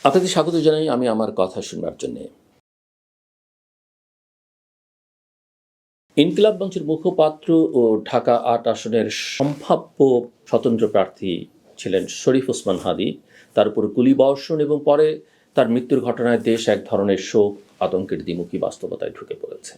আপনাদের স্বাগত জানাই আমি আমার কথা শুনবার জন্য। ইনকিলাব মঞ্চের মুখপাত্র ও ঢাকা ৮ আসনের সম্ভাব্য স্বতন্ত্র প্রার্থী ছিলেন শরীফ ওসমান হাদী। তার উপর গুলিবর্ষণ এবং পরে তার মৃত্যুর ঘটনায় দেশ এক ধরনের শোক আতঙ্কের দ্বিমুখী বাস্তবতায় ঢুকে পড়েছে।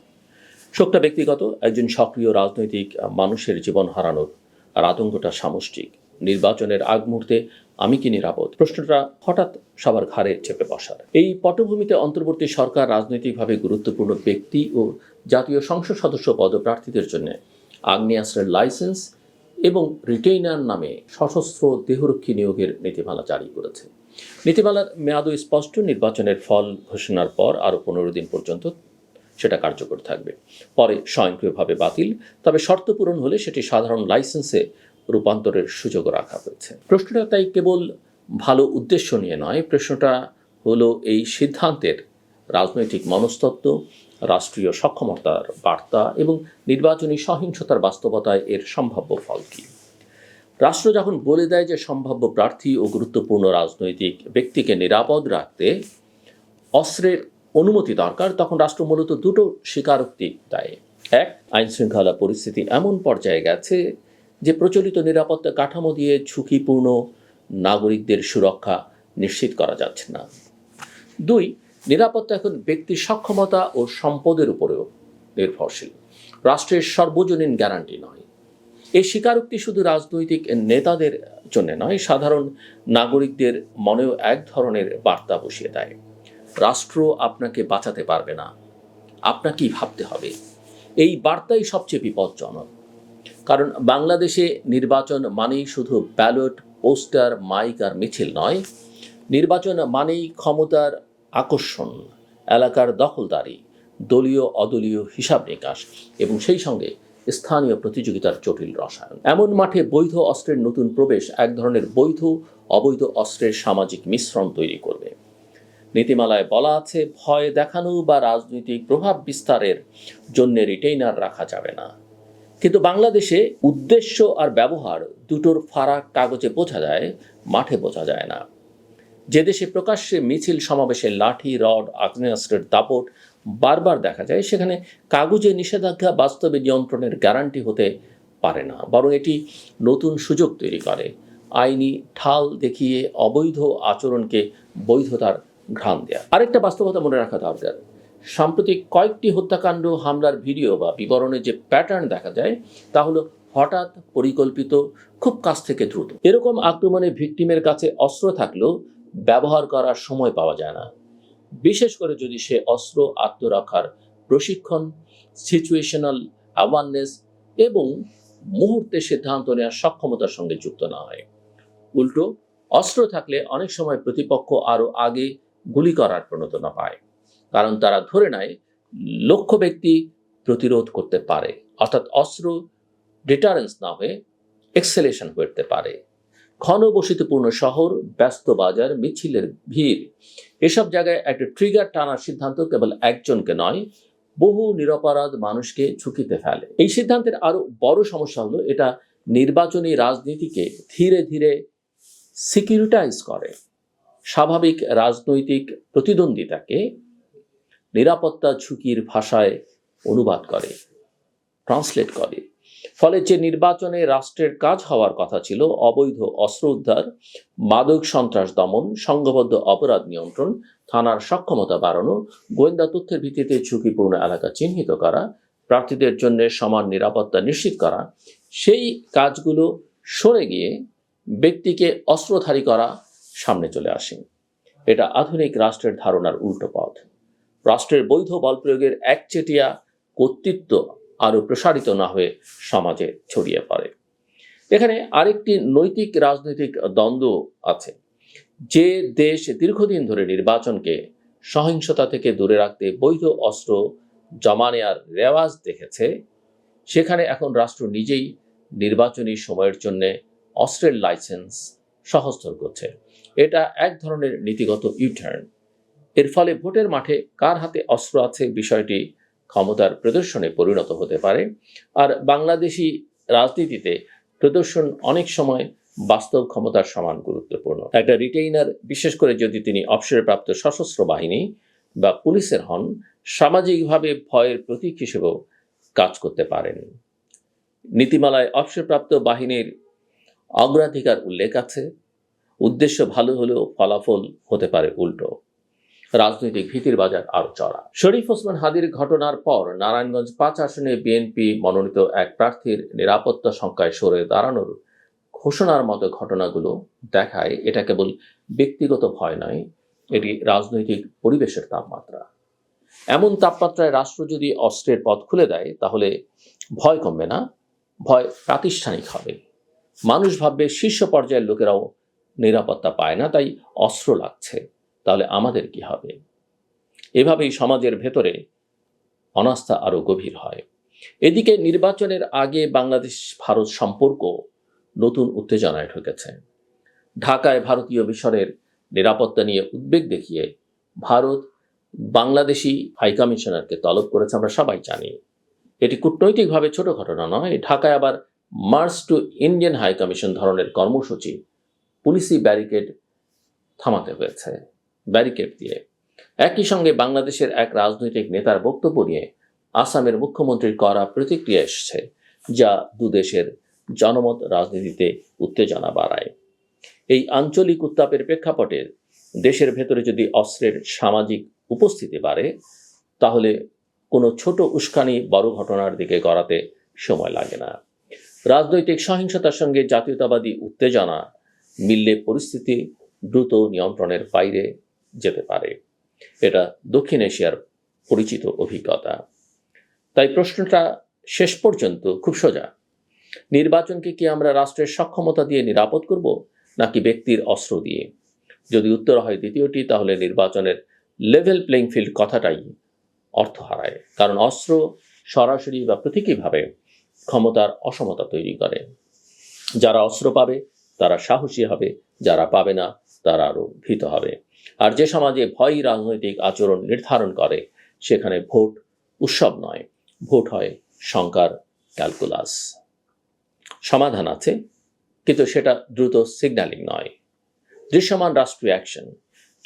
শোকটা ব্যক্তিগত, একজন সক্রিয় রাজনৈতিক মানুষের জীবন হারানোর, আর আতঙ্কটা সামষ্টিক। নির্বাচনের আগ মুহূর্তে আমি কি নিরাপদ, প্রশ্নটা হঠাৎ সবার ঘাড়ে চেপে বসার। এই পটভূমিতে অন্তর্বর্তী সরকার রাজনৈতিকভাবে গুরুত্বপূর্ণ ব্যক্তি ও জাতীয় সংসদ সদস্য পদপ্রার্থীদের জন্য আগ্নেয়াস্ত্রের লাইসেন্স এবং রিটেইনার নামে সশস্ত্র দেহরক্ষী নিয়োগের নীতিমালা জারি করেছে। নীতিমালার মেয়াদও স্পষ্ট, নির্বাচনের ফল ঘোষণার পর আরও ১৫ দিন পর্যন্ত সেটা কার্যকর থাকবে, পরে স্বয়ংক্রিয়ভাবে বাতিল। তবে শর্ত পূরণ হলে সেটি সাধারণ লাইসেন্সে রূপান্তরের সুযোগও রাখা হয়েছে। প্রশ্নটা তাই কেবল ভালো উদ্দেশ্য নিয়ে নয়, প্রশ্নটা হলো এই সিদ্ধান্তের রাজনৈতিক মনস্তত্ত্ব, রাষ্ট্রীয় সক্ষমতার বার্তা এবং নির্বাচনী সহিংসতার বাস্তবতায় এর সম্ভাব্য ফল কী। রাষ্ট্র যখন বলে দেয় যে সম্ভাব্য প্রার্থী ও গুরুত্বপূর্ণ রাজনৈতিক ব্যক্তিকে নিরাপদ রাখতে অস্ত্রের অনুমতি দরকার, তখন রাষ্ট্র মূলত দুটো স্বীকারোক্তি দেয়। এক, আইনশৃঙ্খলা পরিস্থিতি এমন পর্যায়ে গেছে যে প্রচলিত নিরাপত্তা কাঠামো দিয়ে ঝুঁকিপূর্ণ নাগরিকদের সুরক্ষা নিশ্চিত করা যাচ্ছে না। দুই, নিরাপত্তা এখন ব্যক্তির সক্ষমতা ও সম্পদের উপরেও নির্ভরশীল, রাষ্ট্রের সর্বজনীন গ্যারান্টি নয়। এই স্বীকারোক্তি শুধু রাজনৈতিক নেতাদের জন্য নয়, সাধারণ নাগরিকদের মনেও এক ধরনের বার্তা বসিয়ে দেয়। রাষ্ট্র আপনাকে বাঁচাতে পারবে না, আপনাকেই ভাবতে হবে। এই বার্তাই সবচেয়ে বিপজ্জনক, কারণ বাংলাদেশে নির্বাচন মানেই শুধু ব্যালট, পোস্টার, মাইক আর মিছিল নয়। নির্বাচন মানেই ক্ষমতার আকর্ষণ, এলাকার দখলদারি, দলীয় অদলীয় হিসাব নিকাশ এবং সেই সঙ্গে স্থানীয় প্রতিযোগিতার জটিল রসায়ন। এমন মাঠে বৈধ অস্ত্রের নতুন প্রবেশ এক ধরনের বৈধ অবৈধ অস্ত্রের সামাজিক মিশ্রণ তৈরি করবে। নীতিমালায় বলা আছে, ভয় দেখানো বা রাজনৈতিক প্রভাব বিস্তারের জন্য রিটেইনার রাখা যাবে না। কিন্তু বাংলাদেশে উদ্দেশ্য আর ব্যবহার দুটোর ফারাক কাগজে বোঝা যায়, মাঠে বোঝা যায় না। যে দেশে প্রকাশ্যে মিছিল সমাবেশে লাঠি, রড, আগ্নেয়াস্ত্রের দাপট বারবার দেখা যায়, সেখানে কাগজে নিষেধাজ্ঞা বাস্তবে নিয়ন্ত্রণের গ্যারান্টি হতে পারে না, বরং এটি নতুন সুযোগ তৈরি করে, আইনি ঢাল দেখিয়ে অবৈধ আচরণকে বৈধতার ঘ্রাণ দেয়া। আরেকটা বাস্তবতা মনে রাখা দরকার, সাম্প্রতিক কয়েকটি হত্যাকাণ্ড, হামলার ভিডিও বা বিবরণে যে প্যাটার্ন দেখা যায় তা হলো হঠাৎ, পরিকল্পিত, খুব কাছ থেকে দ্রুত। এরকম আক্রমণে ভিকটিমের কাছে অস্ত্র থাকলেও ব্যবহার করার সময় পাওয়া যায় না, বিশেষ করে যদি সে অস্ত্র আত্মরক্ষার প্রশিক্ষণ, সিচুয়েশনাল অ্যাওয়ারনেস এবং মুহূর্তে সিদ্ধান্ত নেওয়ার সক্ষমতার সঙ্গে যুক্ত না হয়। উল্টো, অস্ত্র থাকলে অনেক সময় প্রতিপক্ষ আরও আগে গুলি করার প্রণোদনা পায়, কারণ তারা ধরে নেয় লক্ষ্য ব্যক্তি প্রতিরোধ করতে পারে। অর্থাৎ অস্ত্র ডিটারেন্স না হয়ে এক্সেলেশন করতে পারে। ঘনবসতিপূর্ণ শহর, ব্যস্ত বাজার, মিছিলের ভিড়, এসব জায়গায় একটা ট্রিগার টানার সিদ্ধান্ত কেবল একজনকে নয়, বহু নিরপরাধ মানুষকে ঝুঁকিতে ফেলে। এই সিদ্ধান্তের আরো বড় সমস্যা হলো এটা নির্বাচনী রাজনীতিকে ধীরে ধীরে সিকিউরিটাইজ করে, স্বাভাবিক রাজনৈতিক প্রতিদ্বন্দ্বিতাকে নিরাপত্তা ঝুঁকির ভাষায় অনুবাদ করে, ট্রান্সলেট করে। ফলে যে নির্বাচনে রাষ্ট্রের কাজ হওয়ার কথা ছিল, অবৈধ অস্ত্র উদ্ধার, মাদক সন্ত্রাস দমন, সংঘবদ্ধ অপরাধ নিয়ন্ত্রণ, থানার সক্ষমতা বাড়ানো, গোয়েন্দা তথ্যের ভিত্তিতে ঝুঁকিপূর্ণ এলাকা চিহ্নিত করা, প্রার্থীদের জন্য সমান নিরাপত্তা নিশ্চিত করা, সেই কাজগুলো সরে গিয়ে ব্যক্তিকে অস্ত্রধারী করা সামনে চলে আসে। এটা আধুনিক রাষ্ট্রের ধারণার উল্টো পথ। রাষ্ট্রের বৈধ বল প্রয়োগের একচেটিয়া কর্তৃত্ব আরও প্রসারিত না হয়ে সমাজে ছড়িয়ে পড়ে। এখানে আরেকটি নৈতিক রাজনৈতিক দ্বন্দ্ব আছে। যে দেশ দীর্ঘদিন ধরে নির্বাচনকে সহিংসতা থেকে দূরে রাখতে বৈধ অস্ত্র জমা নেওয়ার রেওয়াজ দেখেছে, সেখানে এখন রাষ্ট্র নিজেই নির্বাচনী সময়ের জন্য অস্ত্রের লাইসেন্স সহজতর করছে। এটা এক ধরনের নীতিগত ইউটার্ন। এর ফলে ভোটের মাঠে কার হাতে অস্ত্র আছে বিষয়টি ক্ষমতার প্রদর্শনে পরিণত হতে পারে। আর বাংলাদেশি রাজনীতিতে প্রদর্শন অনেক সময় বাস্তব ক্ষমতার সমান গুরুত্বপূর্ণ। একটা রিটেইনার, বিশেষ করে যদি তিনি অবসরপ্রাপ্ত সশস্ত্র বাহিনী বা পুলিশের হন, সামাজিকভাবে ভয়ের প্রতীক হিসেবেও কাজ করতে পারেন। নীতিমালায় অবসরপ্রাপ্ত বাহিনীর অগ্রাধিকার উল্লেখ আছে। উদ্দেশ্য ভালো হলেও ফলাফল হতে পারে উল্টো। রাজনৈতিক ভীতির বাজার আরো চড়া। শরীফ ওসমান হাদির ঘটনার পর নারায়ণগঞ্জ 5 আসনে বিএনপি মনোনীত এক প্রার্থীর নিরাপত্তা সংখ্যায় সরে দাঁড়ানোর ঘোষণার মতো ঘটনাগুলো দেখায় এটা কেবল ব্যক্তিগত ভয় নয়, এটি রাজনৈতিক পরিবেশের তাপমাত্রা। এমন তাপমাত্রায় রাষ্ট্র যদি অস্ত্রের পথ খুলে দেয়, তাহলে ভয় কমবে না, ভয় প্রাতিষ্ঠানিক হবে। মানুষ ভাববে শীর্ষ পর্যায়ের লোকেরাও নিরাপত্তা পায় না, তাই অস্ত্র লাগছে, তাহলে আমাদের কি হবে? এভাবেই সমাজের ভেতরে অনাস্থা আরো গভীর হয়। এদিকে নির্বাচনের আগে বাংলাদেশ ভারত সম্পর্ক নতুন উত্তেজনায় ঢুকেছে। ঢাকায় ভারতীয় মিশনের নিরাপত্তা নিয়ে উদ্বেগ দেখিয়ে ভারত বাংলাদেশি হাইকমিশনারকে তলব করেছে, আমরা সবাই জানি। এটি কূটনৈতিকভাবে ছোট ঘটনা নয়। ঢাকায় আবার মার্চ টু ইন্ডিয়ান হাইকমিশন ধরনের কর্মসূচি পুলিশি ব্যারিকেড থামাতে হয়েছে, ব্যারিকেড দিয়ে। একই সঙ্গে বাংলাদেশের এক রাজনৈতিক নেতার বক্তব্য নিয়ে আসামের মুখ্যমন্ত্রীর কড়া প্রতিক্রিয়া এসেছে, যা দুদেশের জনমত রাজনীতিতে উত্তেজনা বাড়ায়। এই আঞ্চলিক উত্তাপের প্রেক্ষাপটে দেশের ভেতরে যদি অস্ত্রের সামাজিক উপস্থিতি বাড়ে, তাহলে কোনো ছোট উস্কানি বড় ঘটনার দিকে গড়াতে সময় লাগে না। রাজনৈতিক সহিংসতার সঙ্গে জাতীয়তাবাদী উত্তেজনা মিললে পরিস্থিতি দ্রুত নিয়ন্ত্রণের বাইরে যেতে পারে। এটা দক্ষিণ এশিয়ার পরিচিত অভিজ্ঞতা। তাই প্রশ্নটা শেষ পর্যন্ত খুব সোজা। নির্বাচনকে কি আমরা রাষ্ট্রের সক্ষমতা দিয়ে নিরাপদ করব, নাকি ব্যক্তির অস্ত্র দিয়ে? যদি উত্তর হয় দ্বিতীয়টি, তাহলে নির্বাচনের লেভেল প্লেইং ফিল্ড কথাটাই অর্থ হারায়। কারণ অস্ত্র সরাসরি বা প্রতীকীভাবে ক্ষমতার অসমতা তৈরি করে। যারা অস্ত্র পাবে তারা সাহসী হবে, যারা পাবে না তারা আরো ভীত হবে। আর যে সমাজে ভয় রাজনৈতিক আচরণ নির্ধারণ করে, সেখানে ভোট উৎসব নয়, ভোট হয় শঙ্কার ক্যালকুলাস। সমাধান আছে, কিন্তু সেটা দ্রুত সিগন্যালিং নয়। দৃশ্যমান রাষ্ট্রীয় অ্যাকশন,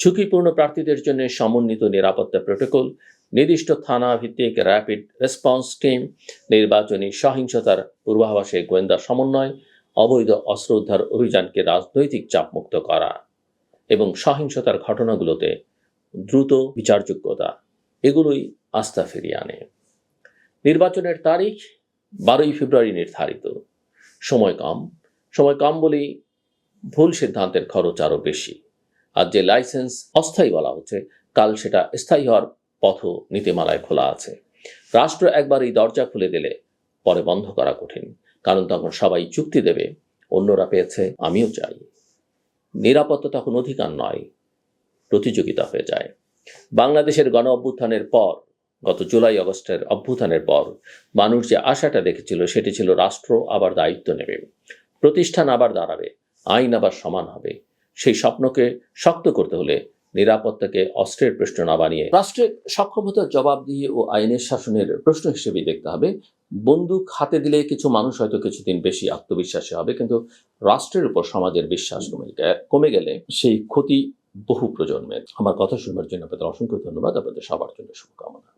ঝুঁকিপূর্ণ প্রার্থীদের জন্য সমন্বিত নিরাপত্তা প্রোটোকল, নির্দিষ্ট থানা ভিত্তিক র্যাপিড রেসপন্স টিম, নির্বাচনী সহিংসতার পূর্বাভাসে গোয়েন্দা সমন্বয়, অবৈধ অস্ত্র উদ্ধার অভিযানকে রাজনৈতিক চাপমুক্ত করা এবং সহিংসতার ঘটনাগুলোতে দ্রুত বিচারযোগ্যতা, এগুলোই আস্থা ফিরিয়ে আনে। নির্বাচনের তারিখ 12ই ফেব্রুয়ারি নির্ধারিত। সময় কম বলেই ভুল সিদ্ধান্তের খরচ আরো বেশি। আর যে লাইসেন্স অস্থায়ী বলা হচ্ছে, কাল সেটা স্থায়ী হওয়ার পথও নীতিমালায় খোলা আছে। রাষ্ট্র একবার এই দরজা খুলে দিলে পরে বন্ধ করা কঠিন, কারণ তখন সবাই চুক্তি দেবে, অন্যরা পেয়েছে আমিও চাই। নিরাপত্তা তখন অধিকার নয়, প্রতিযোগিতা হয়ে যায়। বাংলাদেশের গণ অভ্যুত্থানের পর, গত জুলাই আগস্টের অভ্যুত্থানের পর মানুষ যে আশাটা দেখেছিল, সেটি ছিল রাষ্ট্র আবার দায়িত্ব নেবে, প্রতিষ্ঠান আবার দাঁড়াবে, আইন আবার সমান হবে। সেই স্বপ্নকে শক্ত করতে হলে নিরাপত্তাকে অস্ত্রের প্রশ্ন না বানিয়ে রাষ্ট্রের সক্ষমতার জবাবদিহি ও আইনের শাসনের প্রশ্ন হিসেবেই দেখতে হবে। বন্দুক হাতে দিলে কিছু মানুষ হয়তো কিছুদিন বেশি আত্মবিশ্বাসী হবে, কিন্তু রাষ্ট্রের উপর সমাজের বিশ্বাস কমে গেলে সেই ক্ষতি বহু প্রজন্মের। আমার কথা শুনবার জন্য আপনাদের অসংখ্য ধন্যবাদ। আপনাদের সবার জন্য শুভকামনা।